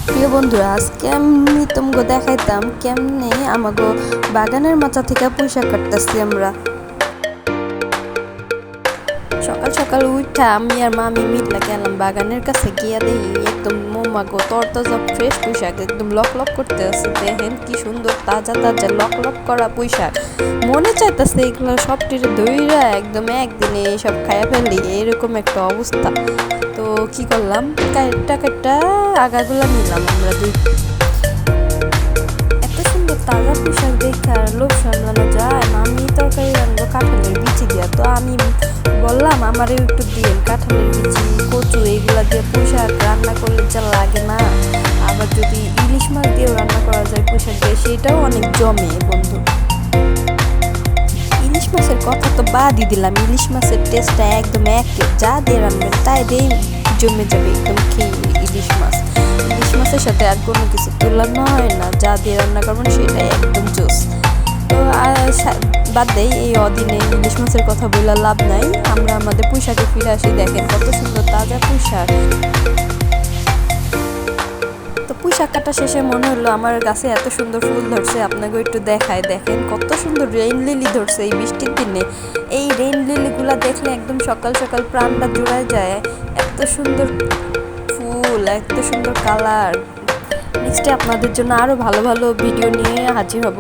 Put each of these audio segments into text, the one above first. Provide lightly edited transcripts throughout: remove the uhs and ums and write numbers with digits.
প্রিয় বন্ধুরা, আজকে আমি তোমাকে দেখাইতাম কেমনে আমাগো বাগানের মাচা থেকে পুঁইশাক কাটতেছি আমরা। সকাল সকাল উঠা আমি আর মামি মিললা গেলাম বাগানের কাছে, গিয়া দেখি একদম মোমাগো তরতাজা ফ্রেশ পুঁইশাক একদম লক লক করতে আছে। দেখেন কি সুন্দর তাজা তাজা লক লক করা পুঁইশাক। মনে চাইতেছে এগুলো সবটিরে দইরা একদম একদিনে সব খাইয়া ফেললি, এরকম একটা অবস্থা। তো কি করলাম, কাইটটা কাইটটা আগাগুলা নিলাম আমরা দুই। এত সুন্দর তাজা পুঁইশাক দেখে আর লোভ সামলানো যায়। মামি তরকারি রান্না কাঁঠালের বিচি দিয়া, তো আমি বললাম আমারও একটু দিয়ে কাঁঠালের বিচি কচু এইগুলা দিয়ে পুঁইশাক রান্না করলে যা লাগে না। আবার যদি ইলিশ মাছ দিয়েও রান্না করা যায় পুঁইশাক দিয়ে, সেটাও অনেক জমে বন্ধু। ইলিশ মাছের কথা তো বাদই দিলাম, ইলিশ মাছের টেস্টটা একদম এক, যা দিয়ে রান্নাবেন তাই দিয়েই জমে যাবে একদম খেয়ে। ইলিশ মাছের সাথে আর কোনো কিছু তুলনা হয় না, যা দিয়ে রান্না করবেন সেটাই একদম জোস। তো বাদ দেই, এই অদিনে ইলিশ মাছের কথা বলে লাভ নাই, আমরা আমাদের পুঁইশাকে ফিরে আসি। দেখেন কত সুন্দর তাজা পুঁইশাক। তো পুঁইশাক কাটা শেষে মনে হলো আমার গাছে এত সুন্দর ফুল ধরছে, আপনাকে একটু দেখায়। দেখেন কত সুন্দর রেইন লিলি ধরছে এই বৃষ্টির দিনে। এই রেইন লিলিগুলা দেখলে একদম সকাল সকাল প্রাণটা জুড়ায় যায়। এত সুন্দর ফুল, এত সুন্দর কালার। নেক্সটে আপনাদের জন্য আরও ভালো ভালো ভিডিও নিয়ে হাজির হব।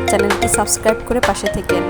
চ্যানেলটি সাবস্ক্রাইব করে পাশে থেকেন।